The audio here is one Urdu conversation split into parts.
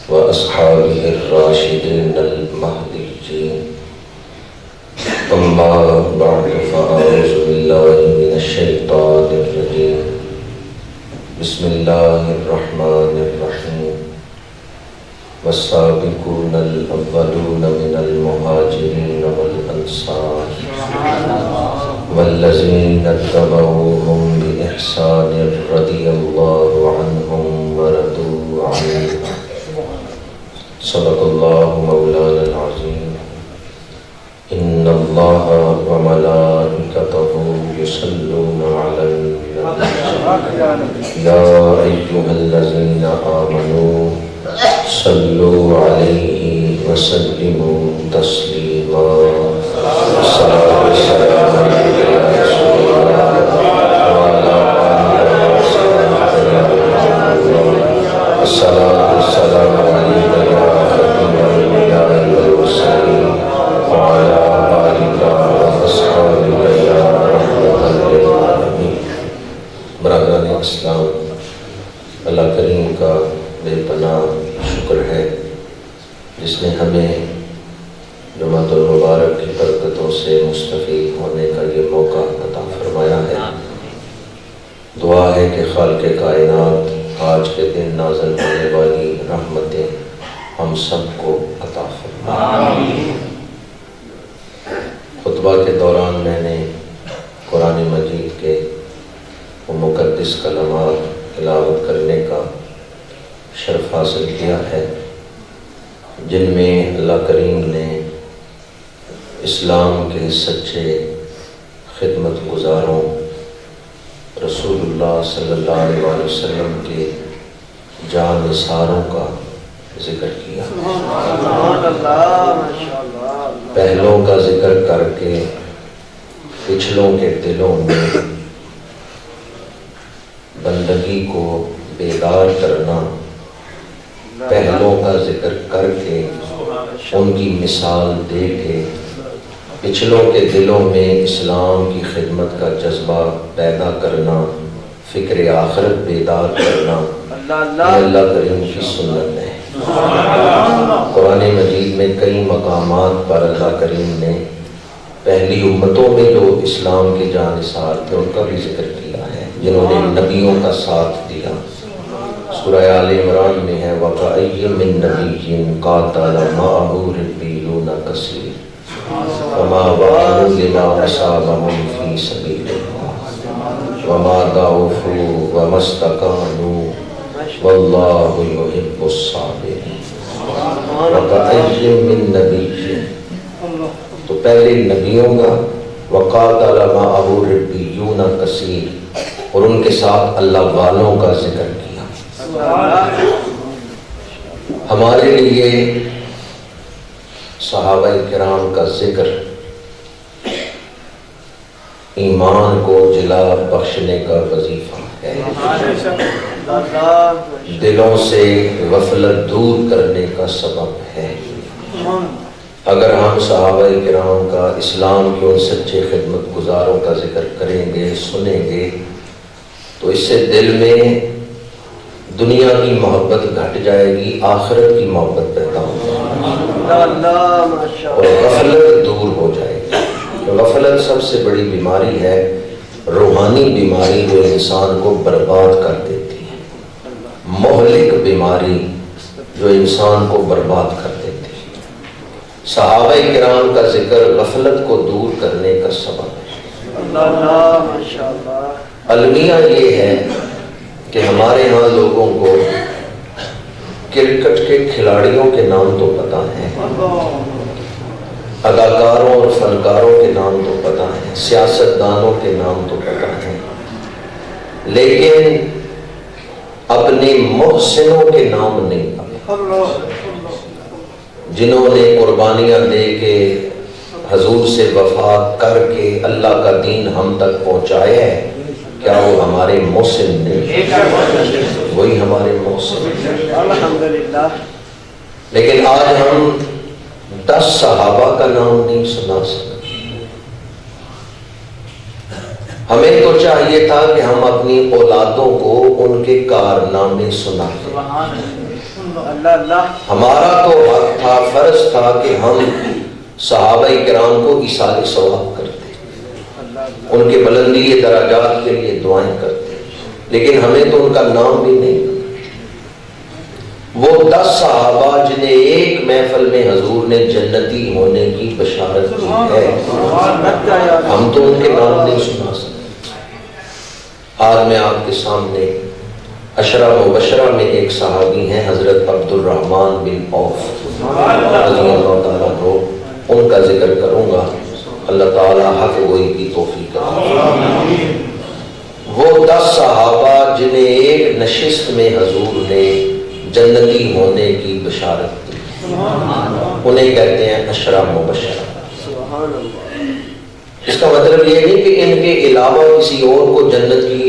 وأصحابه الراشدين المهديين أما بعد فأعوذ بالله من الشيطان الرجيم بسم الله الرحمن الرحيم والسابقون الأولون من المهاجرين والأنصار والذين اتبعوهم بإحسان رضي الله عنهم ورضوا عنه صدق الله مولانا العظيم إن الله وملائكته يصلون على النبي يا أيها الذين آمنوا صلوا عليه وسلموا تسليما الصلاة والسلام عليك يا رسول الله وعلى آله وصحبه الصلاة والسلام عليك يا خاتم الأنبياء والمرسلين وعلى آلك وأصحابك يا رحمة للعالمين. برادران اسلام، اللہ کریم کا بے پناہ شکر ہے جس نے ہمیں جمعۃ المبارک کی برکتوں سے مستفید ہونے کا یہ موقع عطا فرمایا ہے۔ دعا ہے کہ خالق کائنات آج کے دن نازل ہونے والی رحمتیں ہم سب کو عطا فرمائے۔ خطبہ کے دوران میں نے قرآن مجید کے وہ مقدس کلمات تلاوت کرنے کا شرف حاصل کیا ہے جن میں اللہ کریم نے اسلام کے سچے خدمت گزاروں رسول اللہ صلی اللہ علیہ وسلم کے جان نثاروں کا ذکر کیا، پہلوں کا ذکر کر کے پچھلوں کے دلوں میں بندگی کو بیدار کرنا، پہلوں کا ذکر کر کے ان کی مثال دے کے پچھلوں کے دلوں میں اسلام کی خدمت کا جذبہ پیدا کرنا، فکر آخرت بیدار کرنا، یہ اللہ کریم کی سنت ہے۔ قرآن مجید میں کئی مقامات پر اللہ کریم نے پہلی امتوں میں جو اسلام کے جانثار تھے ان کا بھی ذکر کیا ہے، جنہوں نے نبیوں کا ساتھ دیا۔ سورہ آل عمران میں ہے وَكَأَيٍّ مِّن نَبِيٍّ قَاتَلَ مَعَهُ رِبِّيُّونَ كَثِيرٌ وَمَا وَهَنُوا لِمَا أَصَابَهُمْ فِي سَبِيلِ اللَّهِ وَمَا ضَعُفُوا وَمَا اسْتَكَانُوا وَاللَّهُ يُحِبُّ الصَّابِرِينَ۔ وَكَأَيٍّ مِّن نَبِيٍّ، تو پہلے نبیوں کا وَقَاتَلَ مَعَهُ رِبِّيُّونَ كَثِيرٌ اور ان کے ساتھ اللہ والوں کا ذکر کیا۔ ہمارے لیے صحابہ کرام کا ذکر ایمان کو جلا بخشنے کا وظیفہ ہے، دلوں سے غفلت دور کرنے کا سبب ہے۔ اگر ہم صحابہ کرام کا، اسلام کے ان سچے خدمت گزاروں کا ذکر کریں گے، سنیں گے، تو اس سے دل میں دنیا کی محبت گھٹ جائے گی، آخرت کی محبت پیدا ہو جائے گی اور غفلت دور ہو جائے گی۔ غفلت سب سے بڑی بیماری ہے، روحانی بیماری جو انسان کو برباد کر دیتی ہے، مہلک بیماری جو انسان کو برباد کر دیتی ہے۔ صحابہ کرام کا ذکر غفلت کو دور کرنے کا سبب ہے۔ المیہ یہ ہے کہ ہمارے ہاں لوگوں کو کرکٹ کے کھلاڑیوں کے نام تو پتہ ہیں، اداکاروں اور فنکاروں کے نام تو پتہ ہیں، سیاستدانوں کے نام تو پتہ ہیں، لیکن اپنے محسنوں کے نام نہیں پتہ، جنہوں نے قربانیاں دے کے حضور سے وفا کر کے اللہ کا دین ہم تک پہنچایا ہے، کیا وہ ہمارے محسن نہیں؟ وہی ہمارے محسن۔ لیکن آج ہم 10 صحابہ کا نام نہیں سنا سکتے، ہمیں تو چاہیے تھا کہ ہم اپنی اولادوں کو ان کے کارنامے سنائیں. ہمارا تو حق تھا، فرض تھا کہ ہم صحابہ کرام کو ایصال ثواب کرتے، ان کے بلندی درجات کے لیے دعائیں کرتے، لیکن ہمیں تو ان کا نام بھی نہیں. وہ 10 صحابہ جنہیں ایک محفل میں حضور نے جنتی ہونے کی بشارت کی ہے، ہم تو ان کے نام نہیں سنا سکتے. آج میں آپ کے سامنے عشرہ مبشرہ میں ایک صحابی ہیں، حضرت عبد الرحمن بن عوف رضی اللہ تعالیٰ عنہ، ان کا ذکر کروں گا. اللہ تعالیٰ حق گوئی کی توفیق کرے. وہ 10 صحابہ جنہیں ایک نشست میں حضور نے جنتی ہونے کی بشارت دی، انہیں کہتے ہیں عشرہ مبشرہ. اس کا مطلب یہ نہیں کہ ان کے علاوہ کسی اور کو جنت کی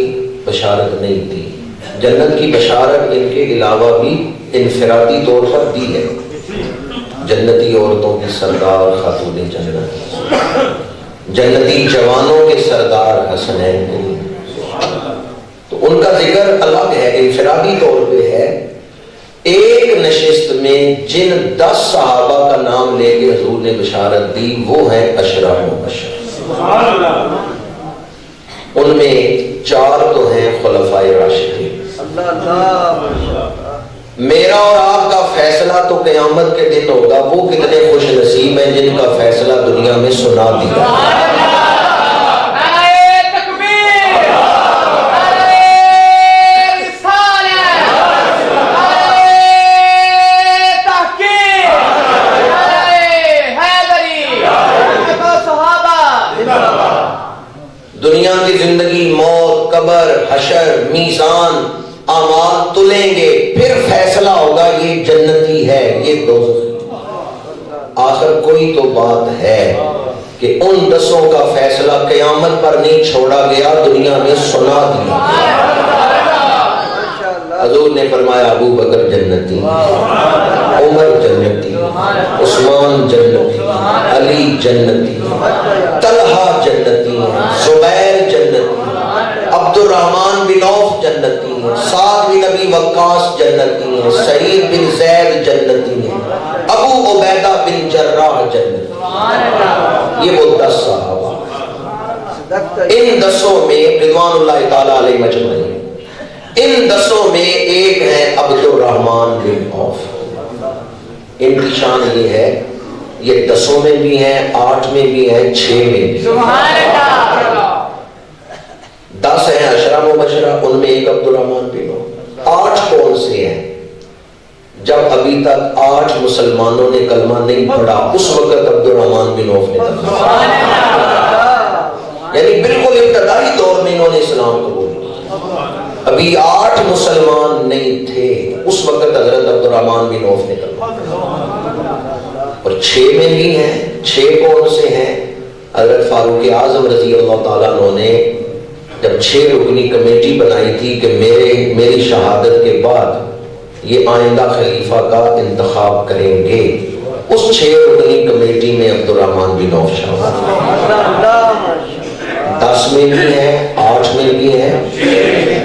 بشارت نہیں دی. جنت کی بشارت ان کے علاوہ بھی انفرادی طور پر دی ہے. جنتی عورتوں کی سردار خاتون جنت، جنتی جوانوں کے سردار حسنین، تو ان کا ذکر الگ ہے، انفرادی طور پہ ہے. ایک نشست میں جن 10 صحابہ کا نام لے کے حضور نے بشارت دی وہ ہیں عشرہ مبشرہ. ان میں 4 تو ہیں خلفائے راشدین. میرا اور آپ کا فیصلہ تو قیامت کے دن ہوگا. وہ کتنے خوش نصیب ہیں جن کا فیصلہ دنیا میں سنا دیا. دنیا کی زندگی، موت، قبر، حشر، میزان، اعمال تلیں گے، پھر فیصلہ ہوگا یہ جنتی ہے یہ دوزخی. آخر کوئی تو بات ہے کہ ان 10 کا فیصلہ قیامت پر نہیں چھوڑا گیا، دنیا میں سنا دیا. حضور نے فرمایا ابو بکر جنتی، عمر جنتی، عثمان جنتی، علی جنتی، طلحہ جنتی، زبیر جنتی، عبد الرحمن بن عوف جنتی ہیں، سعد بن ابی وقاص جنتی ہیں، سعید بن زید جنتی ہیں، ابو عبیدہ بن جراح جنتی. یہ وہ 10 صحابہ. ان 10 میں رضوان اللہ تعالیٰ علیہ مجمعین، ان 10 میں ایک ہے عبد الرحمن بن عوف. ان کی شان یہ ہے، یہ 10 میں بھی ہیں، 8 میں بھی ہیں، 6 میں بھی. 10 ہیں عشرہ مبشرہ، ان میں ایک عبد الرحمن بن عوف. 8 کون سے ہیں؟ جب ابھی تک 8 مسلمانوں نے کلمہ نہیں پڑھا اس وقت عبد الرحمن بن عوف نے کلمہ پڑھا. یعنی بالکل ابتدائی دور میں انہوں نے اسلام قبول کیا. ابھی 8 مسلمان نہیں تھے اس وقت حضرت عبد الرحمن بن عوف نے کلمہ پڑھا. اور 6 میں بھی ہیں. 6 کون سے ہیں؟ حضرت فاروق اعظم رضی اللہ تعالیٰ عنہ نے جب 6 رکنی کمیٹی بنائی تھی کہ میری شہادت کے بعد یہ آئندہ خلیفہ کا انتخاب کریں گے، اس 6 رکنی کمیٹی میں عبد الرحمن بن عوف شامل. 10 میں بھی ہیں، 8 میں بھی ہیں،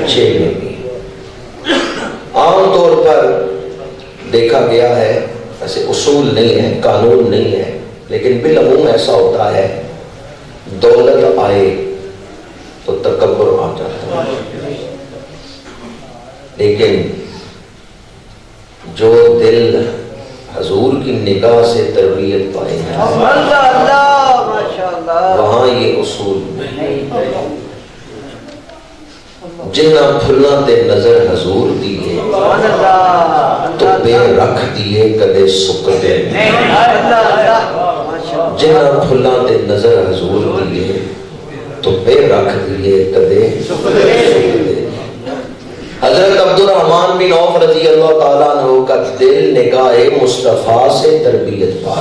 6 میں بھی ہیں. عام طور پر دیکھا گیا ہے، ایسے اصول نہیں ہے، قانون نہیں ہے، لیکن بالعموم ایسا ہوتا ہے دولت آئے تو تکبر آ جاتا ہے. لیکن جو دل حضور کی نگاہ سے تربیت پائے ہیں وہاں یہ اصول جنہ پھلنا تے نظر حضور دیے تو بے رکھ دیے کدے سکتے. جنہ پھلنا تے نظر حضور دیے تو بے رکھ دیے کدے سکتے. حضرت عبد الرحمن بن عوف رضی اللہ تعالیٰ عنہ کا دل نگاہ مصطفیٰ سے تربیت پا.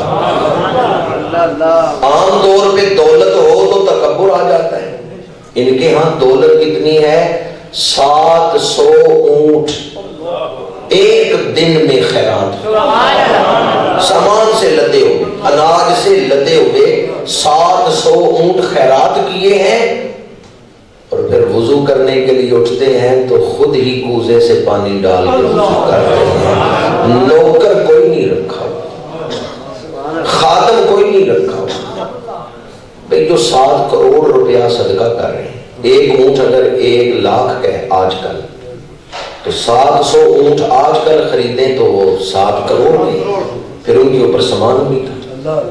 عام طور پہ دولت ہو تو تکبر آ جاتا ہے. ان کے ہاں دولت کتنی ہے؟ 700 اونٹ ایک دن میں خیرات. سامان سے لدے ہوئے، اناج سے لدے ہوئے 700 اونٹ خیرات کیے ہیں. وضو کرنے کے لیے اٹھتے ہیں تو خود ہی کوزے سے پانی ڈال کے وضو کرتے ہیں، نوکر کوئی نہیں رکھا، خادم کوئی نہیں رکھا۔ بھئی جو 7 کروڑ روپیہ صدقہ کر رہے ہیں، ایک اونٹ اگر 1 لاکھ کا ہے آج کل، تو 700 اونٹ آج کل خریدیں تو وہ 7 کروڑ میں، پھر ان کے اوپر سامان بھی تھا۔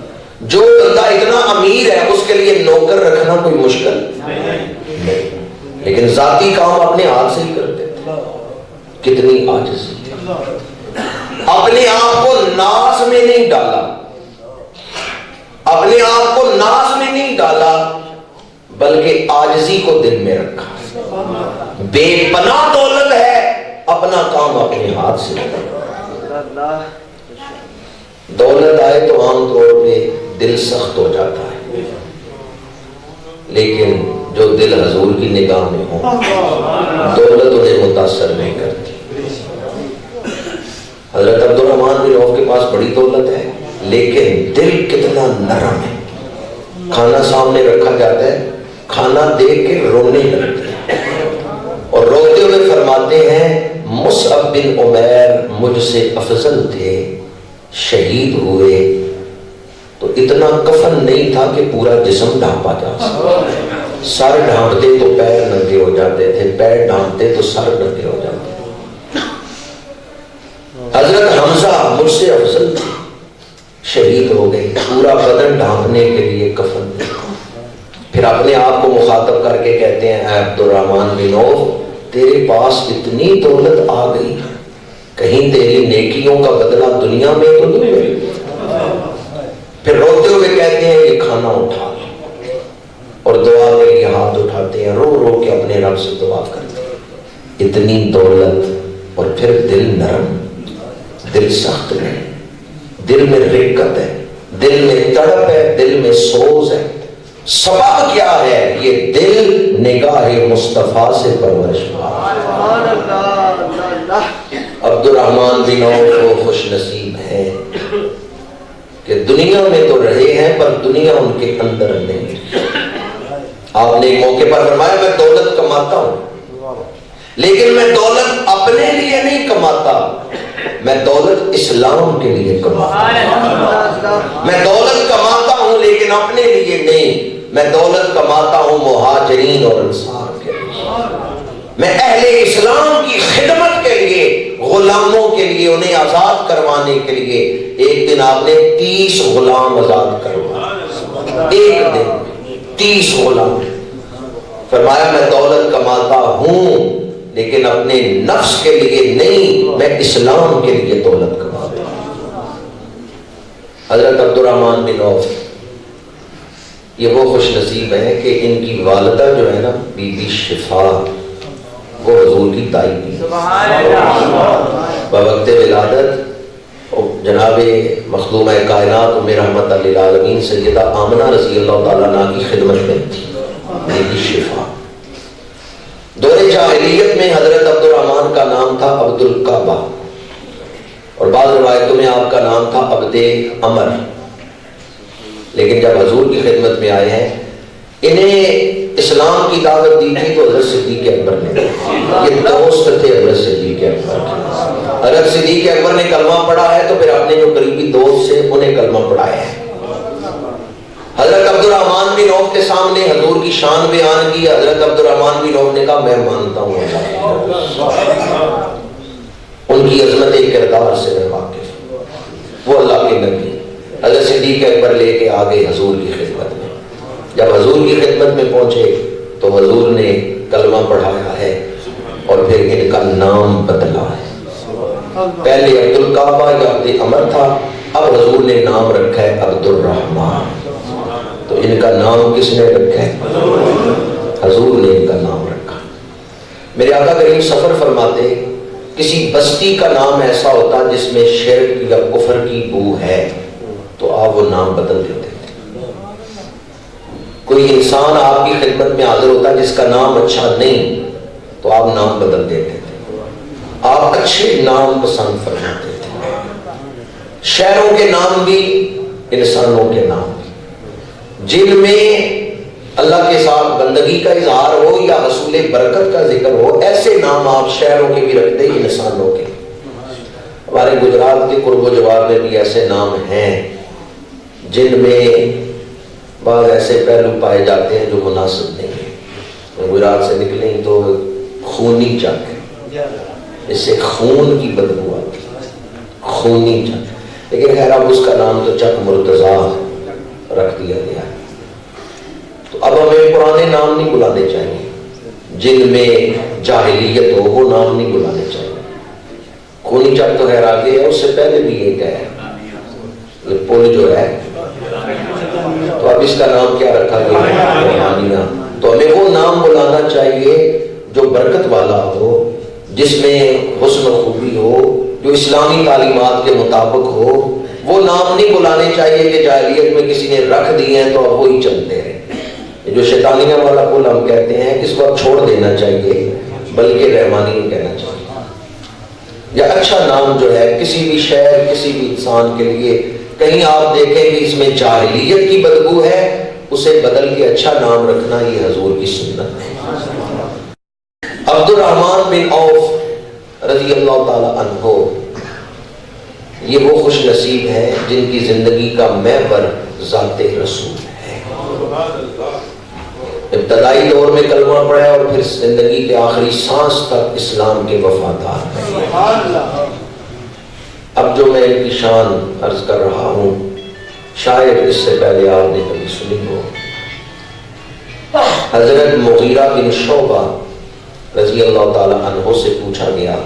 جو بندہ اتنا امیر ہے اس کے لیے نوکر رکھنا کوئی مشکل نہیں، لیکن ذاتی کام اپنے ہاتھ سے ہی کرتے تھے۔ کتنی عاجزی، اپنے آپ کو ناز میں نہیں ڈالا، اپنے آپ کو ناز میں نہیں ڈالا، بلکہ عاجزی کو دل میں رکھا۔ بے پناہ دولت ہے، اپنا کام اپنے ہاتھ سے کرنا۔ دولت آئے تو عام طور پہ دل سخت ہو جاتا ہے، لیکن جو دل حضور کی نگاہ میں ہو دولت انہیں متاثر نہیں کرتی۔ حضرت عبدالرحمن بن عوف کے پاس بڑی دولت ہے، لیکن دل کتنا نرم ہے۔ کھانا سامنے رکھا جاتا ہے، کھانا دیکھ کے رونے لگتے ہیں، اور روتے ہوئے فرماتے ہیں مصعب بن عمیر مجھ سے افضل تھے، شہید ہوئے تو اتنا کفن نہیں تھا کہ پورا جسم ڈھانپا جا سکتا، سر ڈھانپتے تو پیر ننگے ہو جاتے تھے، پیر ڈھانپتے تو سر ننگے ہو جاتے تھے۔ حضرت حمزہ مجھ سے افضل تھے، شہید ہو گئے، پورا بدن ڈھانپنے کے لیے کفن نہیں۔ پھر اپنے آپ کو مخاطب کر کے کہتے ہیں اے عبدالرحمن بن عوف، تیرے پاس اتنی دولت آ گئی، کہیں تیری نیکیوں کا بدلہ دنیا میں تو نہیں ملے؟ پھر روتے ہوئے کہتے ہیں یہ کھانا اٹھا لو، اور دعا کے لیے ہاتھ اٹھاتے ہیں، رو رو کے اپنے رب سے دعا کرتے ہیں۔ اتنی دولت اور پھر دل نرم، دل سخت نہیں، دل میں رقت ہے، دل میں تڑپ ہے، دل میں سوز ہے۔ سبب کیا ہے؟ یہ دل نگاہ مصطفیٰ سے پرورش پا۔ عبدالرحمن بن عوف وہ خوش نصیب ہیں کہ دنیا میں تو رہے ہیں پر دنیا ان کے اندر نہیں۔ آپ نے ایک موقع پر فرمایا میں دولت کماتا ہوں، لیکن میں دولت اپنے لیے نہیں کماتا، میں دولت اسلام کے لیے کماتا ہوں۔ میں دولت کماتا ہوں لیکن اپنے لیے نہیں، میں دولت کماتا ہوں مہاجرین اور انصار کے لیے، میں اہل اسلام کی خدمت کے لیے، غلاموں کے لیے، انہیں آزاد کروانے کے لیے۔ ایک دن آپ نے 30 غلام آزاد کروا، ایک دن 30 غلام۔ فرمایا میں دولت کماتا ہوں لیکن اپنے نفس کے لیے نہیں، میں اسلام کے لیے دولت کماتا ہوں۔ حضرت عبدالرحمن بن عوف یہ وہ خوش نصیب ہیں کہ ان کی والدہ جو ہے نا بی بی شفا، وہ حضور کی دائی تھی۔ بوقت ولادت جناب مخدومہ کائنات ام رحمت للعالمین سیدہ آمنہ رضی اللہ تعالیٰ عنہ کی خدمت میں تھی بی بی شفا۔ دور جاہلیت میں حضرت عبدالرحمن کا نام تھا عبد الکعبہ، اور بعض روایتوں میں آپ کا نام تھا عبد عمر، لیکن جب حضور کی خدمت میں آئے ہیں، انہیں اسلام کی دعوت دی تھی تو حضرت صدیق اکبر نے، یہ دوست تھے حضرت صدیق اکبر۔ حضرت صدیق اکبر نے کلمہ پڑھا ہے تو پھر اپنے جو قریبی دوست سے انہیں کلمہ پڑھایا ہے۔ حضرت عبدالرحمن بن عوف کے سامنے حضور کی شان بیان کی، حضرت عبدالرحمن بن عوف نے کہا میں مانتا ہوں اللہ، ان کی عظمت کردار سے میں واقف ہوں، وہ اللہ کے نبی۔ حضرت صدیق اکبر لے کے آگے حضور کی خدمت میں، جب حضور کی خدمت میں پہنچے تو حضور نے کلمہ پڑھایا ہے اور پھر ان کا نام بدلا ہے۔ پہلے عبد الکعبہ یا عبد عمر تھا، اب حضور نے نام رکھا ہے عبد الرحمن۔ تو ان کا نام کس نے رکھا ہے؟ حضور نے ان کا نام رکھا۔ میرے آقا کریم سفر فرماتے کسی بستی کا نام ایسا ہوتا جس میں شرک یا کفر کی بو ہے تو آپ وہ نام بدل دیتے تھے۔ کوئی انسان آپ کی خدمت میں حاضر ہوتا جس کا نام اچھا نہیں تو آپ نام بدل دیتے تھے، آپ اچھے نام پسند فرماتے تھے، شہروں کے نام بھی، انسانوں کے نام بھی، جن میں اللہ کے ساتھ بندگی کا اظہار ہو یا حصول برکت کا ذکر ہو، ایسے نام آپ شہروں کے بھی رکھتے ہیں، انسانوں کے۔ ہمارے گجرات کے قرب و جوار میں بھی ایسے نام ہیں جن میں بعض ایسے پہلو پائے جاتے ہیں جو مناسب نہیں ہیں۔ گجرات سے نکلیں تو خونی چک ہے، اس سے خون کی بدبو آتی ہے، خونی چک، لیکن خیر اب اس کا نام تو چک مرتضیٰ رکھ دیا گیا ہے۔ تو اب ہمیں پرانے نام نہیں بلانے چاہیے، جن میں جاہلیت ہو وہ نام نہیں بلانے چاہیے۔ خونی چک تو خیر آگے ہے، اس سے پہلے بھی ایک ہے یہ پل جو ہے، تو اب اس کا نام کیا رکھا گیا؟ روحانیہ۔ تو ہمیں وہ نام بلانا چاہیے جو برکت والا ہو، جس میں حسن و خوبی ہو، جو اسلامی تعلیمات کے مطابق ہو۔ وہ نام نہیں بلانے چاہیے کہ جاہلیت میں کسی نے رکھ دیے ہیں تو اب وہی چلتے ہیں۔ یہ جو شیطانیہ والا پل ہم کہتے ہیں، اس کو اب چھوڑ دینا چاہیے، بلکہ رحمانی نہیں کہنا چاہیے۔ یا اچھا نام جو ہے کسی بھی شہر، کسی بھی انسان کے لیے، کہیں آپ دیکھیں کہ اس میں جاہلیت کی بدبو ہے، اسے بدل کے اچھا نام رکھنا یہ حضور کی سنت ہے۔ عبد الرحمن بن عوف رضی اللہ تعالی عنہ یہ وہ خوش نصیب ہیں جن کی زندگی کا محور ذات رسول ہے۔ ابتدائی دور میں کلمہ پڑھا اور پھر زندگی کے آخری سانس تک اسلام کے وفادار ہیں۔ اب جو میں ان کی شان عرض کر رہا ہوں، شاید اس سے پہلے آپ نے کبھی سنی ہو۔ حضرت مغیرہ بن شعبہ رضی اللہ تعالی عنہ سے پوچھا گیا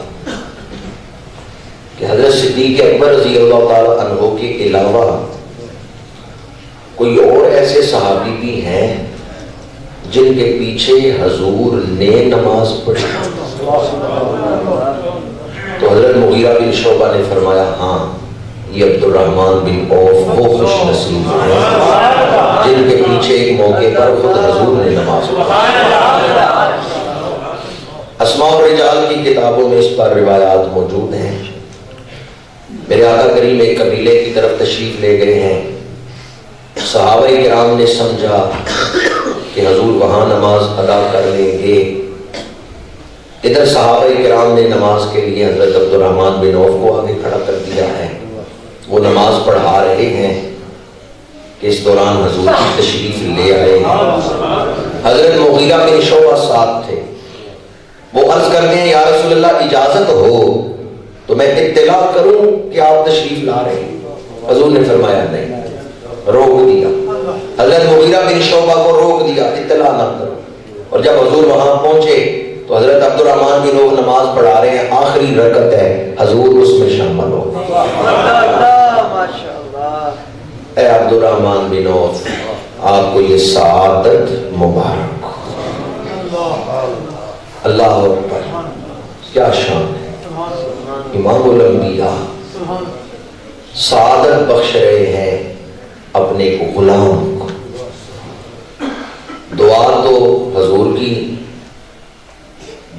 کہ حضرت صدیق اکبر رضی اللہ تعالی عنہ کے علاوہ کوئی اور ایسے صحابی بھی ہیں جن کے پیچھے حضور نے نماز پڑھی؟ تو حضرت مغیرہ بن شعبہ نے فرمایا ہاں، یہ عبد الرحمن بن عوف وہ خوش نصیب ہیں جن کے پیچھے ایک موقع پر خود حضور نے نماز پڑھی۔ اسماء الرجال کی کتابوں میں اس پر روایات موجود ہیں۔ میرے آقا کریم ایک قبیلے کی طرف تشریف لے گئے ہیں، صحابہ کرام نے سمجھا کہ حضور وہاں نماز ادا کر لیں گے۔ ادھر صحابہ کرام نے نماز کے لیے حضرت عبد الرحمن بن عوف کو آگے کھڑا کر دیا ہے، وہ نماز پڑھا رہے ہیں کہ اس دوران حضور کی تشریف لے آئے ہیں۔ حضرت مغیرہ بن شعبہ ساتھ تھے، وہ عرض کرتے ہیں یا رسول اللہ اجازت ہو تو میں اطلاع کروں کہ آپ تشریف لا رہے ہیں؟ حضور نے فرمایا نہیں، روک دیا۔ حضرت مغیرہ بن شعبہ کو روک دیا، اطلاع نہ کرو۔ اور جب حضور وہاں پہنچے تو حضرت عبد الرحمن بن عوف نماز پڑھا رہے ہیں، آخری رکعت ہے، حضور اس میں شامل ہو گئے۔ اے عبد الرحمن بن عوف، آپ کو یہ سعادت مبارک ہو۔ اللہ اکبر، کیا شان ہے! امام الانبیاء سعادت بخش رہے ہیں اپنے غلام کو۔ دعا تو حضور کی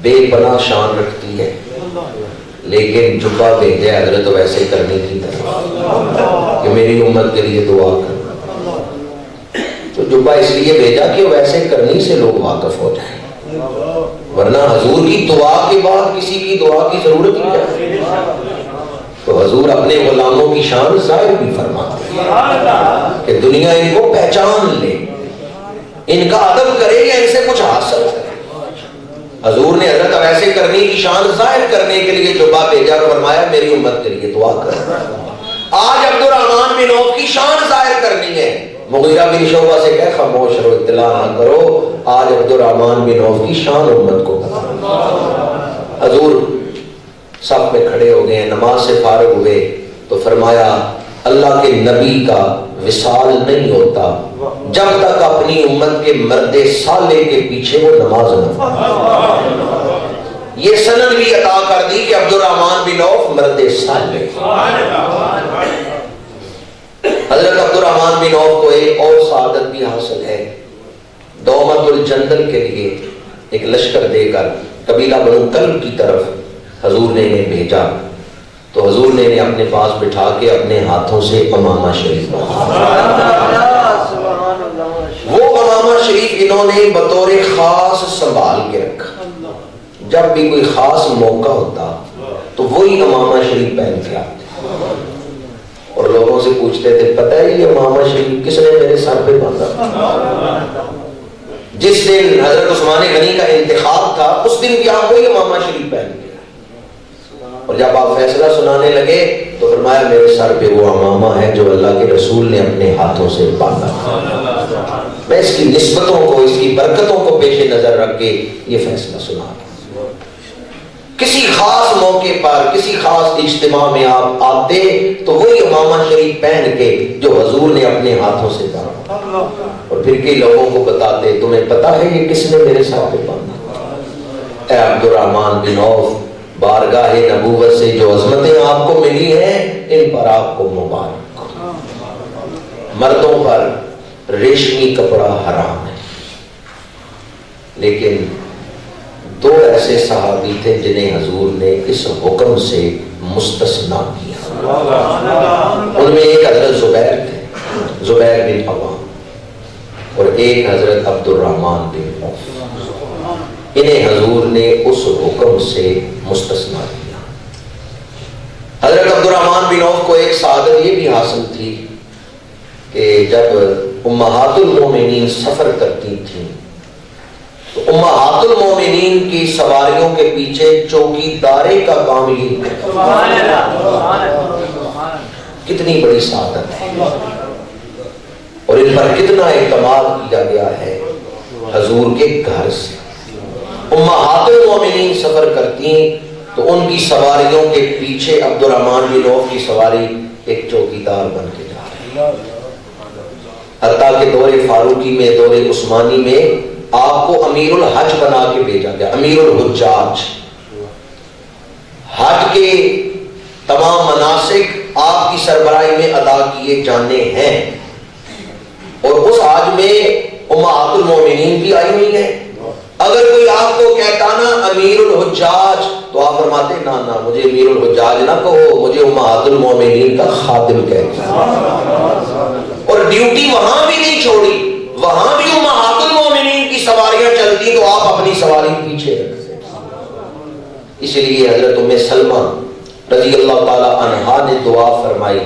بے پناہ شان رکھتی ہے، لیکن جبہ بھیجے حضرت ویسے کرنے کی طرح کہ میری امت کے لیے دعا کرنا، تو جبہ اس لیے بھیجا کہ ویسے کرنی سے لوگ واقف ہو جائیں، ورنہ حضور کی دعا کے بعد کسی کی دعا کی ضرورت ہی نہیں۔ تو حضور اپنے غلاموں کی شان ظاہر بھی فرماتے ہیں کہ دنیا ان کو پہچان لے، ان کا ادب کرے یا ان سے کچھ حاصل کرے۔ حضور نے حضرت ویسے کرنی کی شان ظاہر کرنے کے لیے جبہ بھیجا اور فرمایا میری امت کے لیے دعا کر۔ آج عبد الرحمن بن عوف کی شان ظاہر کرنی ہے، مغیرہ بن شعبہ سے کہہ خاموش رہو، اطلاع نہ کرو، آج عبد الرحمن بن عوف کی شان امت کو بتا۔ حضور صف میں کھڑے ہو گئے، نماز سے فارغ ہوئے تو فرمایا اللہ کے نبی کا وصال نہیں ہوتا جب تک اپنی امت کے مرد صالح کے پیچھے وہ نماز نہ پڑھے۔ یہ سند بھی عطا کر دی کہ عبد الرحمن بن عوف مرد صالح۔ حضرت عبد الرحمن بن عوف کو ایک اور سعادت بھی حاصل ہے، دومت الجندل کے لیے ایک لشکر دے کر قبیلہ بنو کلب کی طرف حضور نے انہیں بھیجا، تو حضور نے انہیں اپنے پاس بٹھا کے اپنے ہاتھوں سے امامہ شریف وہ امامہ شریف انہوں نے بطور خاص سنبھال کے رکھا. جب بھی کوئی خاص موقع ہوتا تو وہی امامہ شریف پہن کے آتے اور لوگوں سے پوچھتے تھے پتہ ہے یہ امامہ شریف کس نے میرے سر پہ باندھا؟ جس دن حضرت عثمان غنی کا انتخاب تھا اس دن بھی آپ وہی امامہ شریف پہن کے، اور جب آپ فیصلہ سنانے لگے تو فرمایا میرے سر پہ وہ امامہ ہے جو اللہ کے رسول نے اپنے ہاتھوں سے باندھا. میں اس کی نسبتوں کو، اس کی برکتوں کو پیش نظر رکھ کے یہ فیصلہ سنا رہا ہوں. کسی خاص موقع پر، کسی خاص اجتماع میں آپ آتے تو وہی امامہ شریف پہن کے جو حضور نے اپنے ہاتھوں سے باندھا، اور پھر کے لوگوں کو بتاتے تمہیں پتا ہے یہ کس نے میرے سر پہ باندھا؟ اے عبد الرحمن بن عوف، بارگاہ نبوت سے جو عظمتیں آپ کو ملی ہیں ان پر آپ کو مبارک. مردوں پر ریشمی کپڑا حرام ہے، لیکن دو ایسے صحابی تھے جنہیں حضور نے اس حکم سے مستثنا کیا. ان میں ایک حضرت زبیر تھے، زبیر بن عوام، اور ایک حضرت عبد الرحمن بن عوف. انہیں حضور نے اس حکم سے مستثنا کیا. حضرت عبد الرحمن بن عوف کو ایک سعادت یہ بھی حاصل تھی کہ جب امہات المومنین سفر کرتی تھیں تو امہات المومنین کی سواریوں کے پیچھے چوکیدارے کا کام ہی کتنی بڑی سعادت ہے، اور ان پر کتنا اعتماد کیا گیا ہے حضور کے گھر سے. امہات المومنین سفر کرتی تو ان کی سواریوں کے پیچھے عبد الرحمن بن عوف کی سواری ایک چوکیدار بن کے جا رہی ہے. حتیٰ کہ دور فاروقی میں، دور عثمانی میں آپ کو امیر الحج بنا کے بھیجا گیا، امیر الحجاج. حج کے تمام مناسک آپ کی سربراہی میں ادا کیے جانے ہیں، اور اس حج میں امہات المومنین بھی آئی ہوئی ہیں. اگر کوئی آپ کو کہتا نا امیر الحجاج تو آپ فرماتے نا مجھے امیر الحجاج نہ کہو، مجھے امہات المومنین کا خادم کہتے. اور ڈیوٹی وہاں بھی نہیں چھوڑی، وہاں بھی امہات المومنین کی سواریاں چلتی تو آپ اپنی سواری پیچھے رکھتے. اس لیے حضرت ام سلمہ رضی اللہ تعالی عنہا نے دعا فرمائی،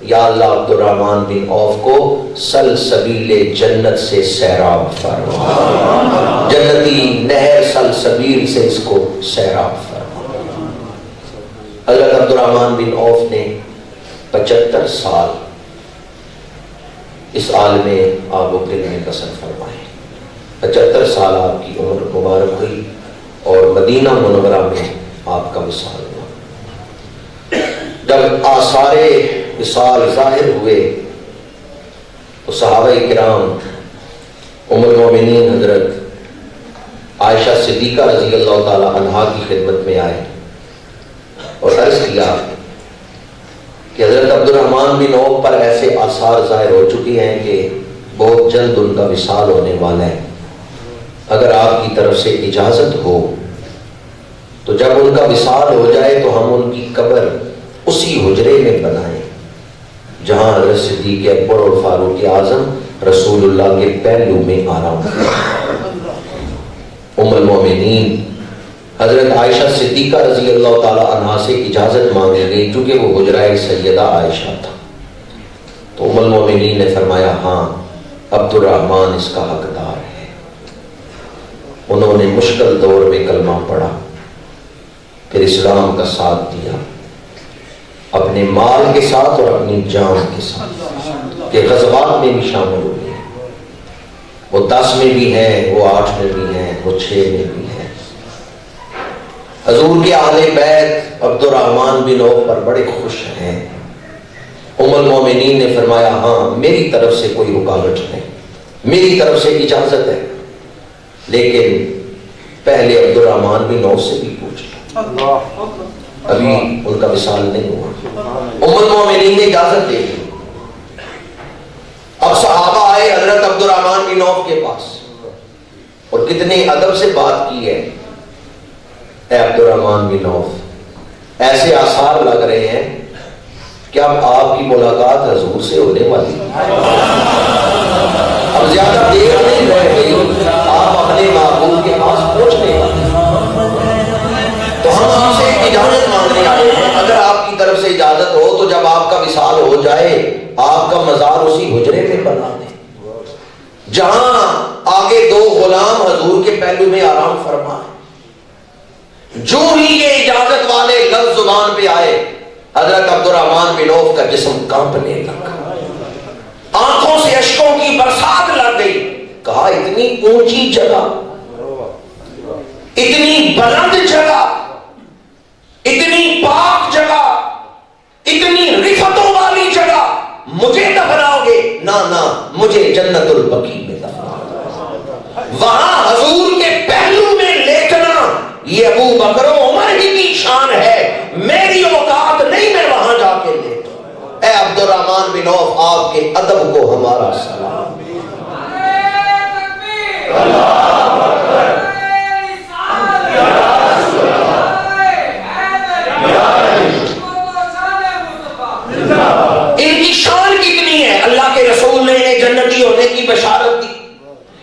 یا اللہ عبد الرحمن بن عوف کو سلسبیل جنت سے سیراب فرما، جنتی نہر سلسبیل سے اس کو سیراب فرما. حضرت عبد الرحمن بن عوف نے 75 سال اس عالم آب و گل میں بسر فرمائے. 75 سال آپ کی عمر مبارک ہوئی اور مدینہ منورہ میں آپ کا وصال ہوا. جب آثار وصال ظاہر ہوئے تو صحابہ کرام ام المومنین حضرت عائشہ صدیقہ رضی اللہ تعالی عنہا کی خدمت میں آئے اور عرض کیا کہ حضرت عبد الرحمن بن عوف پر ایسے آثار ظاہر ہو چکی ہیں کہ بہت جلد ان کا وصال ہونے والا ہے. اگر آپ کی طرف سے اجازت ہو تو جب ان کا وصال ہو جائے تو ہم ان کی قبر اسی حجرے میں بنائیں جہاں حضرت صدیق اکبر اور فاروق اعظم رسول اللہ کے پہلو میں آرام کریں. ام المومنین حضرت عائشہ صدیقہ رضی اللہ تعالی عنہا سے اجازت مانگی گئی کیونکہ وہ حجرہ سیدہ عائشہ تھا. تو ام المومنین نے فرمایا ہاں عبد الرحمن اس کا حقدار ہے. انہوں نے مشکل دور میں کلمہ پڑھا، پھر اسلام کا ساتھ دیا اپنے مال کے ساتھ اور اپنی جان کے ساتھ، کہ غزوات میں بھی شامل ہوئے ہیں. وہ 10 میں بھی ہیں، وہ 8 میں بھی ہیں، وہ 6 میں بھی ہیں. حضور کے اہل بیت عبد الرحمن بن عوف پر بڑے خوش ہیں. ام المومنین نے فرمایا ہاں میری طرف سے کوئی رکاوٹ نہیں، میری طرف سے اجازت ہے، لیکن پہلے عبد الرحمن بن عوف سے بھی پوچھ لو، ابھی ان کا وصال نہیں ہوا. ام المومنین نے اجازت دے دی. اب صحابہ آئے حضرت عبد الرحمن بن عوف کے پاس اور کتنے ادب سے بات کی ہے. اے عبد الرحمن بن عوف، ایسے آثار لگ رہے ہیں کہ اب آپ کی ملاقات حضور سے ہونے والی. اب زیادہ دیر نہیں رہ گئی، آپ اپنے معبود کے پاس پہنچنے والے، تو ہم آپ سے اجازت مانگنے آئے ہیں۔ اگر آپ کی طرف سے اجازت ہو تو جب آپ کا وصال ہو جائے آپ کا مزار اسی حجرے میں بنا دیں جہاں آگے دو غلام حضور کے پہلو میں آرام فرمائے۔ جو ہی یہ اجازت والے لفظ زبان پہ آئے حضرت عبدالرحمن بن عوف کا جسم کانپنے لگا، آنکھوں سے اشکوں کی برسات لگ گئی۔ کہا اتنی اونچی جگہ، اتنی بلند جگہ، اتنی پاک جگہ، اتنی رفتوں والی جگہ مجھے دفناؤ گے؟ نہ، مجھے جنت البقیع میں دفناؤ۔ وہاں حضور کے پہلو میں لیٹنا یہ ابو بکر و عمر ہی کی شان ہے، میری اوقات نہیں میں وہاں جا کے لیٹوں۔ اے عبدالرحمن بن عوف، آپ کے ادب کو ہمارا سلام۔ ان کی شان کتنی ہے، اللہ کے رسول نے انہیں جنتی ہونے کی بشارت دی۔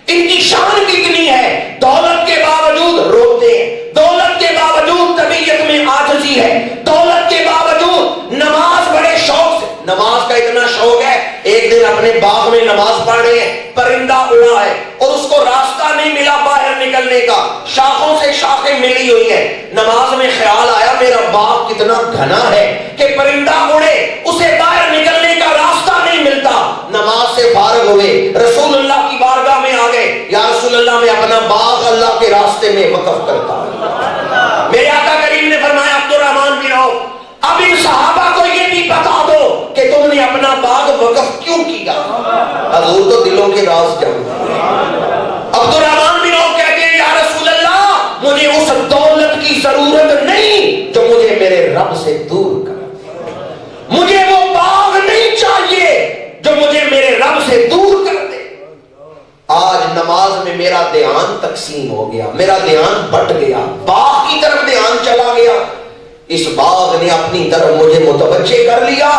ان کی شان کتنی ہے، دولت کے باوجود روتے ہیں، دولت کے باوجود طبیعت میں عاجزی ہے، دولت کے باوجود نماز بڑے شوق سے، نماز کا اتنا شوق ہے ایک دن اپنے باغ میں نماز پڑھ رہے ہیں، پرندہ اڑا ہے اور اس کو راستہ نہیں ملا باہر نکلنے کا، شاخوں سے شاخیں ملی ہوئی ہیں۔ نماز میں خیال آیا میرا باغ کتنا گھنا ہے کہ پرندہ اڑے اسے باہر نکلنے کا راستہ نہیں ملتا۔ نماز سے فارغ ہوئے رسول اللہ کی بارگاہ میں آ گئے، یا رسول اللہ میں اپنا باغ اللہ کے راستے میں وقف کرتا ہوں۔ میرے آقا کریم نے فرمایا عبدالرحمن بن عوف، اب ان صحابہ کو یہ بھی بتا دو کہ تم نے اپنا باغ وقف کیوں کیا۔ حضور تو دلوں کے راز جانتے ہیں۔ عبدالرحمن بن عوف کہتے ہیں یا رسول اللہ مجھے اس دولت کی ضرورت نہیں جو مجھے میرے رب سے دور کر، مجھے وہ باغ نہیں چاہیے جو مجھے میرے رب سے دور کر دے۔ آج نماز میں میرا دھیان تقسیم ہو گیا، میرا دھیان بٹ گیا، باغ کی طرف دھیان چلا گیا، اس باغ نے اپنی طرف مجھے متوجہ کر لیا،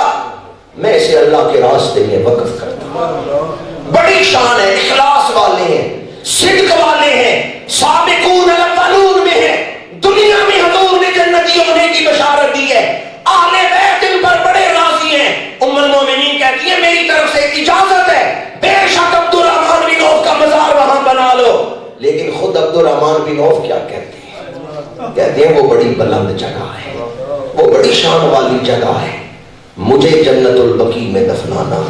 میں اسے اللہ کے راستے میں وقف کرتا ہوں۔ بڑی شان ہے، اخلاص والے ہیں، صدق والے ہیں، سابقون الاولون میں ہیں، دنیا میں حضور نے جنتی ہونے کی بشارت دی ہے، اہل بیت ان پر بڑے راضی ہیں۔ ام المومنین کہتی ہے میری طرف سے اجازت ہے، بے شک عبدالرحمن بن عوف کا مزار وہاں بنا لو، لیکن خود عبدالرحمن بن عوف کیا کہتے ہیں؟ کہتے ہیں وہ بڑی بلند جگہ ہے، وہ بڑی شان والی جگہ ہے، مجھے جنت البقیع میں دفنانا،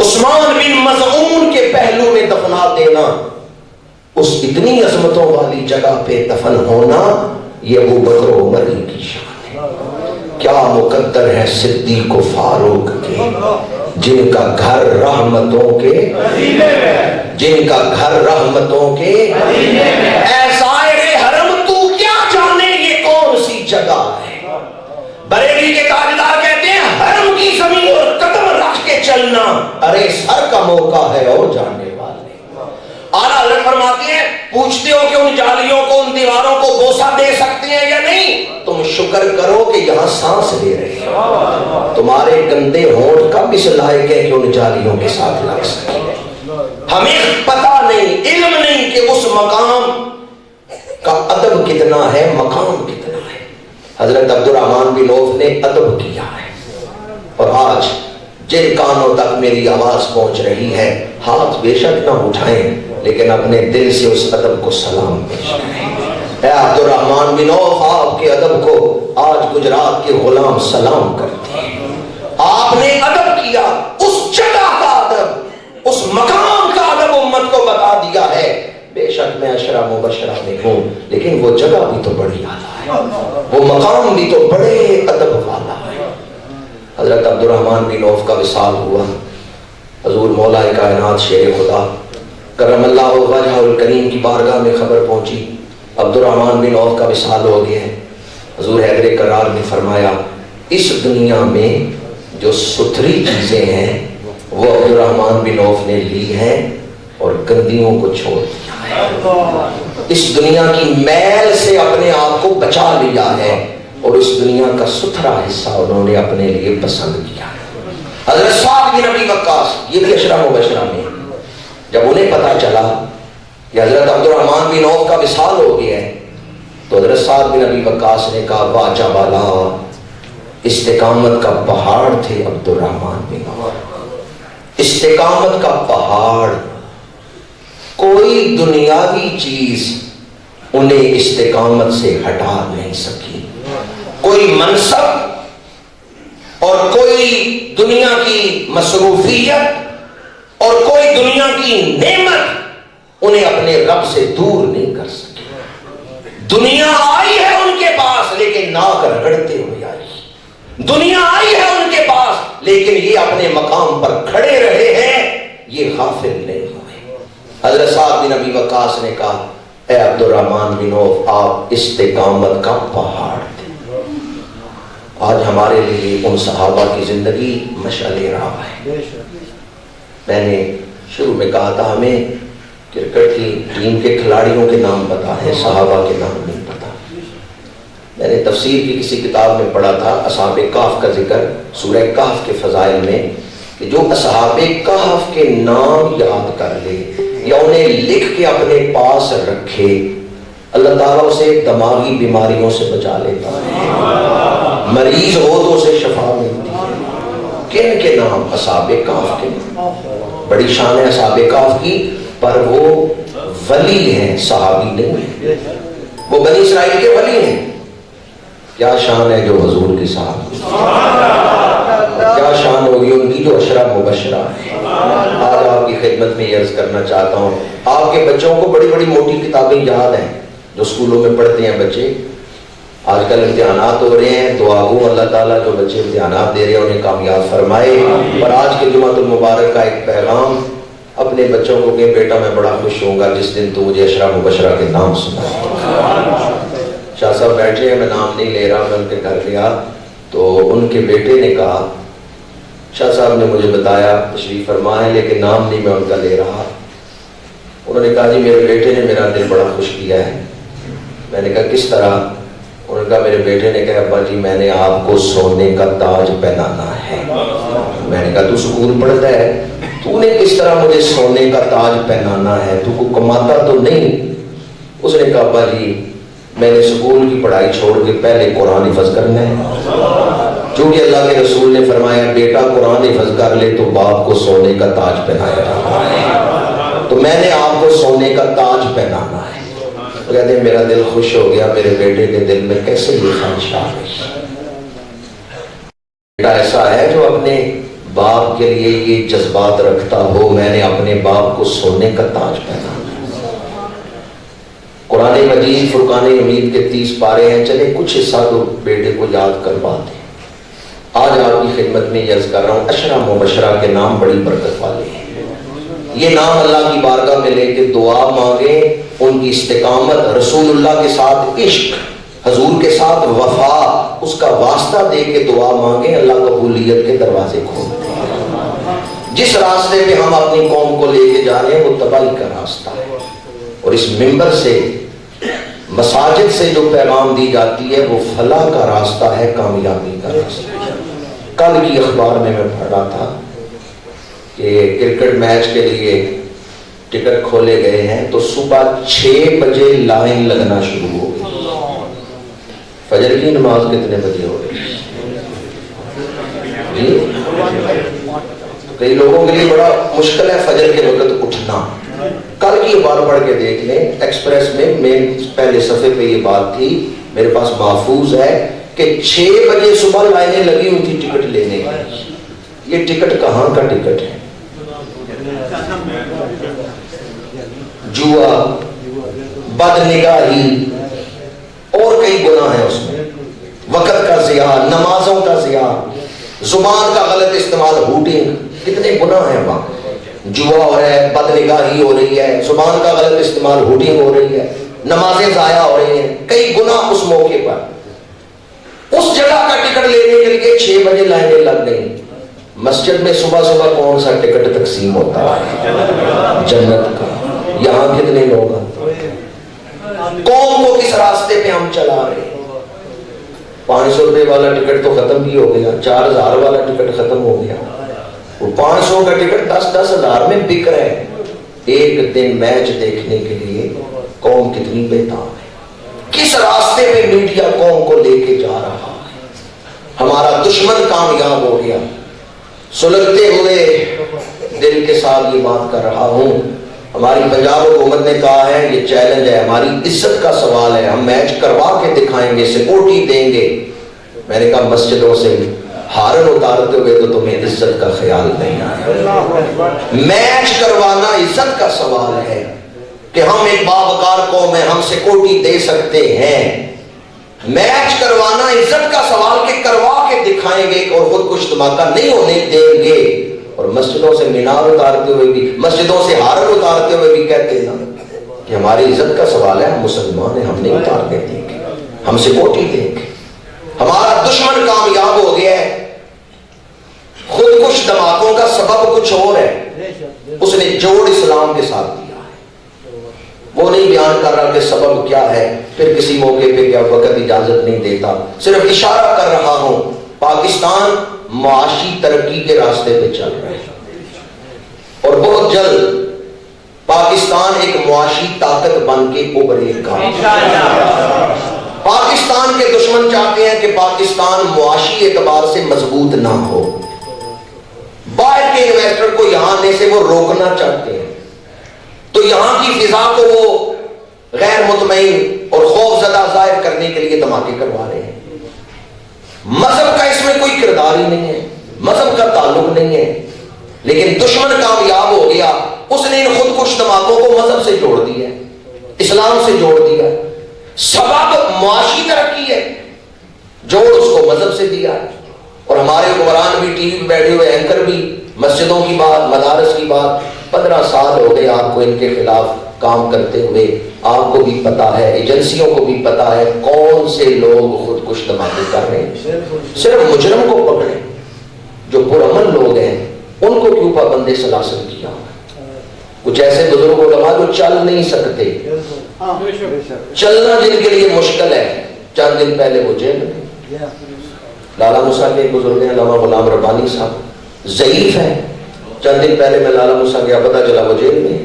عثمان بن مظعون کے پہلو میں دفنا دینا، اس اتنی عظمتوں والی جگہ پہ دفن ہونا یہ ابو بکر و عمر ہی کی شان ہے۔ کیا مقدر ہے صدیق و فاروق کے، جن کا گھر رحمتوں کے، جن کا گھر رحمتوں کے، اے زائر حرم تو کیا جانے یہ کون سی جگہ ہے۔ بریلی کے تاجدار کہتے ہیں حرم کی زمین اور قدم رکھ کے چلنا، ارے سر کا موقع ہے اور جانے والے۔ اعلیٰ حضرت فرماتے ہیں پوچھتے ہو کہ ان جالیوں کو، ان دیواروں کو بوسہ دے سکتے ہیں یا نہیں؟ تم شکر کرو کہ یہاں سانس لے رہے ہیں، تمہارے گندے ہونٹ کب اس لائق ہے کہ ان جالیوں کے ساتھ لگ سکے۔ ہمیں پتہ نہیں، علم نہیں کہ اس مقام کا ادب کتنا ہے، مقام کتنا ہے۔ حضرت عبدالرحمن بن عوف نے ادب کیا ہے، اور آج جن کانوں تک میری آواز پہنچ رہی ہے ہاتھ بے شک نہ اٹھائیں لیکن اپنے دل سے اس ادب کو سلام پیش کریں۔ اے عبدالرحمن بن عوف، آپ کے ادب کو آج گجرات کے غلام سلام کرتے ہیں۔ آپ نے ادب کیا، اس جگہ کا ادب، اس مقام کا ادب امت کو بتا دیا ہے۔ بے شک میں عشرہ مبشرہ میں ہوں لیکن وہ جگہ بھی تو بڑی اعلیٰ ہے، وہ مقام بھی تو بڑے ادب والا ہے۔ حضرت عبدالرحمن بن عوف کا وصال ہوا، حضور مولا کائنات شیر خدا کرم اللہ وجہہ الکریم کی بارگاہ میں خبر پہنچی عبدالرحمن بن عوف کا وصال ہو گیا ہے۔ حضور حیدر کرار نے فرمایا اس دنیا میں جو ستھری چیزیں ہیں وہ عبدالرحمن بن عوف نے لی ہیں اور گندیوں کو چھوڑ دیا ہے، اس دنیا کی میل سے اپنے آپ کو بچا لیا ہے اور اس دنیا کا ستھرا حصہ انہوں نے اپنے لیے پسند کیا ہے۔ حضرت سعد بن ابی وقاص، یہ بھی عشرہ مبشرہ میں، جب انہیں پتا چلا کہ حضرت عبد الرحمن بن عوف کا وصال ہو گیا ہے تو حضرت سعد بن ابی وقاص نے کہا واہ جبلا، استقامت کا پہاڑ تھے عبد الرحمن بن عوف، استقامت کا پہاڑ، کوئی دنیاوی چیز انہیں استقامت سے ہٹا نہیں سکی، کوئی منصب اور کوئی دنیا کی مصروفیت اور کوئی دنیا کی نعمت انہیں اپنے رب سے دور نہیں کر سکی۔ دنیا آئی ہے ان کے پاس لیکن ناک رگڑتے ہوئے آئی، دنیا آئی ہے ان کے پاس لیکن یہ اپنے مقام پر کھڑے رہے ہیں، یہ غافل نہیں ہوئے۔ حضرت سعد بن ابی وقاص نے کہا اے عبد الرحمن بن عوف، آپ استقامت کا پہاڑ تھے۔ آج ہمارے لیے ان صحابہ کی زندگی مشعل راہ ہے۔ میں نے شروع میں کہا تھا ہمیں کرکٹ کی ٹیم کے کھلاڑیوں کے نام پتا ہے، صحابہ کے نام نہیں پتا۔ میں نے تفسیر کی کسی کتاب میں پڑھا تھا اصحاب کہف کا ذکر سورہ کہف کے فضائل میں، کہ جو اصحاب کہف کے نام یاد کر لے یا انہیں لکھ کے اپنے پاس رکھے، اللہ تعالیٰ اسے دماغی بیماریوں سے بچا لیتا ہے، مریض ہو تو اسے شفا ملتی ہے۔ کن کے نام؟ اصحاب کہف کے نام۔ بڑی شان ہے اصحاب کہف کی، پر وہ ولی ہیں، صحابی نہیں ہیں، وہ بنی اسرائیل کے ولی ہیں۔ کیا شان ہے جو حضور کی صحابی، کیا شان ہوگی ان کی جو عشرہ مبشرہ ہے۔ آج آپ کی خدمت میں یہ عرض کرنا چاہتا ہوں، آپ کے بچوں کو بڑی بڑی موٹی کتابیں یاد ہیں جو اسکولوں میں پڑھتے ہیں بچے۔ آج کل امتحانات ہو رہے ہیں، دعا گو اللہ تعالیٰ جو بچے امتحانات دے رہے ہیں انہیں کامیاب فرمائے۔ اور آج کے جمعۃ المبارک کا ایک پیغام اپنے بچوں کو کہ بیٹا میں بڑا خوش ہوں گا جس دن تو مجھے عشرہ مبشرہ کے نام سنا۔ شاہ صاحب بیٹھے ہیں، میں نام نہیں لے رہا، میں ان کے گھر گیا تو ان کے بیٹے نے کہا شاہ صاحب نے مجھے بتایا تشریف فرما ہے لیکن نام نہیں میں ان کا لے رہا۔ انہوں نے کہا جی میرے بیٹے نے میرا دل بڑا خوش کیا ہے۔ میں نے کہا کس طرح؟ انہوں نے کہا میرے بیٹے نے کہا ابا جی میں نے آپ کو سونے کا تاج پہنانا ہے۔ میں نے کہا تو اسکول پڑھتا ہے، تو نے کس طرح مجھے سونے کا تاج پہنانا ہے، تو کو کماتا تو نہیں؟ اس نے کہا ابا جی میں نے اسکول کی پڑھائی چھوڑ کے پہلے قرآن حفظ کرنا ہے، چونکہ اللہ کے رسول نے فرمایا بیٹا قرآن حفظ کر لے تو باپ کو سونے کا تاج پہنایا جاتا ہے، تو میں نے آپ کو سونے کا تاج پہنانا ہے۔ وہ کہتے ہیں میرا دل خوش ہو گیا، میرے بیٹے کے دل میں کیسے یہ خواہش آ گئی۔ بیٹا ایسا ہے جو اپنے باپ کے لیے یہ جذبات رکھتا ہو، میں نے اپنے باپ کو سونے کا تاج پہنانا۔ قرآن مجید فرقان حمید کے 30 پارے ہیں، چلے کچھ حصہ تو بیٹے کو یاد کروا دیں۔ آج آپ کی خدمت میں یہ عرض کر رہا ہوں عشرہ مبشرہ کے نام بڑی برکت والے ہیں۔ یہ نام اللہ کی بارگاہ میں لے کے دعا مانگیں، ان کی استقامت، رسول اللہ کے ساتھ عشق، حضور کے ساتھ وفا، اس کا واسطہ دے کے دعا مانگیں، اللہ قبولیت کے دروازے کھولتے ہیں۔ جس راستے پہ ہم اپنی قوم کو لے کے جا رہے ہیں وہ تباہی کا راستہ ہے، اور اس منبر سے مساجد سے جو پیغام دی جاتی ہے وہ فلاح کا راستہ ہے، کامیابی کا راستہ ہے۔ کل کی اخبار میں پڑھ رہا تھا کہ کرکٹ میچ کے لیے ٹکٹ کھولے گئے ہیں تو صبح 6 بجے لائن لگنا شروع ہو گئی۔ فجر کی نماز کتنے بجے ہو گئی جی؟ کئی لوگوں کے لیے بڑا مشکل ہے فجر کے وقت اٹھنا۔ کل کی بار پڑھ کے دیکھ لیں، ایکسپریس میں مین پہلے صفحے پہ یہ بات تھی، میرے پاس محفوظ ہے کہ 6 بجے صبح لائنیں لگی ہوئی تھی ٹکٹ لینے کی۔ یہ ٹکٹ کہاں کا ٹکٹ ہے؟ جوا، بد نگاہی اور کئی گناہ ہیں اس میں، وقت کا ضیاع، نمازوں کا ضیاع، زبان کا غلط استعمال، ہوٹنگ، کتنے گناہ ہیں وہاں۔ جوا ہو رہا ہے، بد نگاہی ہو رہی ہے، زبان کا غلط استعمال، ہوٹنگ ہو رہی ہے، نمازیں ضائع ہو رہی ہیں، کئی گناہ اس موقع پر۔ اس جگہ کا ٹکٹ لینے کے لیے 6 بجے لائنیں لگ گئی۔ مسجد میں صبح صبح کون سا ٹکٹ تقسیم ہوتا ہے؟ جنت کا۔ یہاں کتنے لوگ ہیں؟ قوم کو کس راستے پہ ہم چلا رہے ہیں؟ 500 روپے والا ٹکٹ تو ختم بھی ہو گیا، 4000 والا ٹکٹ ختم ہو گیا، وہ 500 کا ٹکٹ 10,000 میں بک رہے ہیں۔ ایک دن میچ دیکھنے کے لیے قوم کتنی بےتاب ہے، کس راستے پہ میڈیا قوم کو لے کے جا رہا ہے۔ ہمارا دشمن کامیاب ہو گیا۔ سلگتے ہوئے دل کے ساتھ یہ بات کر رہا ہوں، ہماری پنجاب حکومت نے کہا ہے یہ چیلنج ہے، ہماری عزت کا سوال ہے، ہم میچ کروا کے دکھائیں گے، سیکورٹی دیں گے۔ میں نے کہا مسجدوں سے ہارن اتارتے ہوئے تو تمہیں عزت کا خیال نہیں آیا۔ میچ کروانا عزت کا سوال ہے کہ ہم ایک باوقار قوم ہے، ہم سیکورٹی دے سکتے ہیں۔ میچ کروانا عزت کا سوال کہ کروا کے دکھائیں گے اور خود کچھ دھماکہ نہیں ہونے دیں گے۔ اور مسجدوں سے مینار اتارتے ہوئے بھی، مسجدوں سے ہارن اتارتے ہوئے بھی کہتے ہیں نا کہ ہماری عزت کا سوال ہے، ہم مسلمان ہیں، ہم نہیں اتارنے دیں گے، ہم سیکورٹی دیں گے۔ ہمارا دشمن کامیاب ہو گیا ہے۔ خود کچھ دھماکوں کا سبب کچھ اور ہے، اس نے جوڑ اسلام کے ساتھ دیا ہے، وہ نہیں بیان کر رہا کہ سبب کیا ہے، پھر کسی موقع پہ کیا وقت اجازت نہیں دیتا، صرف اشارہ کر رہا ہوں پاکستان معاشی ترقی کے راستے پہ چل رہا ہے اور بہت جلد پاکستان ایک معاشی طاقت بن کے ابھرے گا۔ پاکستان کے دشمن چاہتے ہیں کہ پاکستان معاشی اعتبار سے مضبوط نہ ہو، باہر کے انویسٹر کو یہاں آنے سے وہ روکنا چاہتے ہیں، تو یہاں کی فضا کو وہ غیر مطمئن اور خوف زدہ ظاہر کرنے کے لیے دھماکے کروا رہے ہیں۔ مذہب کا اس میں کوئی کردار ہی نہیں ہے، مذہب کا تعلق نہیں ہے، لیکن دشمن کامیاب ہو گیا، اس نے ان خود کش دھماکوں کو مذہب سے جوڑ دیا ہے، اسلام سے جوڑ دیا ہے۔ سبب معاشی ترقی ہے، جوڑ اس کو مذہب سے دیا ہے۔ اور ہمارے حکمران بھی ٹی وی پہ بیٹھے ہوئے اینکر بھی مسجدوں کی بات، مدارس کی بات، 15 سال ہو گئے آپ کو ان کے خلاف کام کرتے ہوئے، آپ کو بھی پتا ہے، ایجنسیوں کو بھی پتا ہے کون سے لوگ خود کش دھماکے کر رہے ہیں۔ صرف مجرم کو پکڑیں، جو پرامن لوگ ہیں ان کو کیوں پابند سلاسل کیا؟ کچھ ایسے بزرگ علماء جو چل نہیں سکتے، چلنا جن کے لیے مشکل ہے، چند دن پہلے وہ جیل میں۔ لالا موسیٰ کے ایک بزرگ ہیں علامہ غلام ربانی صاحب، ضعیف ہیں، چند دن پہلے میں لالا موسیٰ گیا، پتہ چلا وہ جیل میں۔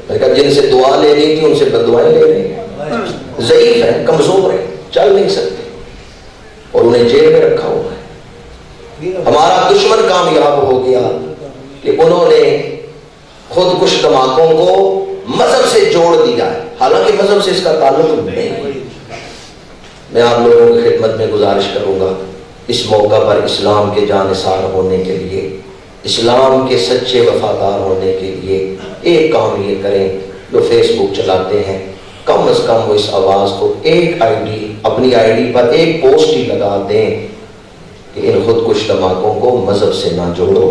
میں کہا جن سے دعا لے رہی تھی ان سے بددعائیں لے رہے ہیں، ضعیف ہیں، کمزور ہیں، چل نہیں سکتے اور انہیں جیل میں رکھا ہوا ہے۔ ہمارا دشمن کامیاب ہو گیا کہ انہوں نے خود کش دھماکوں کو مذہب سے جوڑ دیا ہے، حالانکہ مذہب سے اس کا تعلق نہیں۔ میں آپ لوگوں کی خدمت میں گزارش کروں گا اس موقع پر اسلام کے جانثار ہونے کے لیے، اسلام کے سچے وفادار ہونے کے لیے ایک کام یہ کریں، جو فیس بک چلاتے ہیں کم از کم وہ اس آواز کو ایک آئی ڈی، اپنی آئی ڈی پر ایک پوسٹ ہی لگا دیں کہ ان خود کش دھماکوں کو مذہب سے نہ جوڑو۔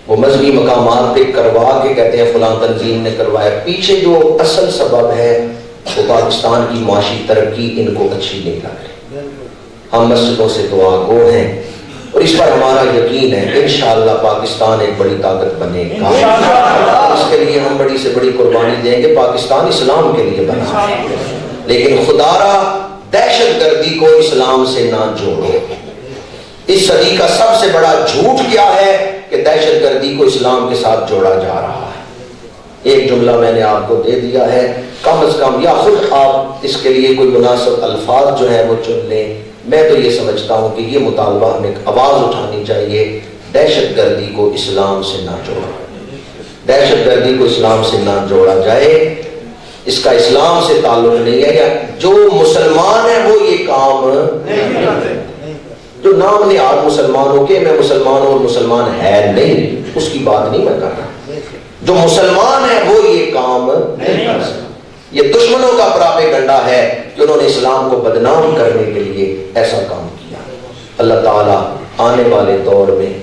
وہ مذہبی مقامات پہ کروا کے کہتے ہیں فلاں تنظیم نے کروایا، پیچھے جو اصل سبب ہے وہ پاکستان کی معاشی ترقی ان کو اچھی نہیں لگ رہی۔ ہم مسجدوں سے دعا گو ہیں اور اس پر ہمارا یقین ہے کہ انشاءاللہ پاکستان ایک بڑی طاقت بنے گا۔ اس کے لیے ہم بڑی سے بڑی قربانی دیں گے، پاکستان اسلام کے لیے بنا ہے، لیکن خدا را دہشت گردی کو اسلام سے نہ جوڑو۔ اس صدی کا سب سے بڑا جھوٹ کیا ہے کہ دہشت گردی کو اسلام کے ساتھ جوڑا جا رہا ہے۔ ایک جملہ میں نے آپ کو دے دیا ہے، کم از کم یا خود آپ اس کے لیے کوئی مناسب الفاظ جو ہے وہ چن لیں۔ میں تو یہ سمجھتا ہوں کہ یہ مطالبہ ہمیں آواز اٹھانی چاہیے، دہشت گردی کو اسلام سے نہ جوڑا، دہشت گردی کو اسلام سے نہ جوڑا جائے، اس کا اسلام سے تعلق نہیں ہے۔ یا جو مسلمان ہے وہ یہ کام نہیں کرتے، جو نام نہاد مسلمان ہو کے میں مسلمان ہوں اور مسلمان ہے نہیں، اس کی بات نہیں میں کر رہا۔ جو مسلمان ہے وہ یہ کام نہیں کر سکتا۔ یہ دشمنوں کا پراپیگنڈا ہے کہ انہوں نے اسلام کو بدنام کرنے کے لیے ایسا کام کیا۔ اللہ تعالیٰ آنے والے دور میں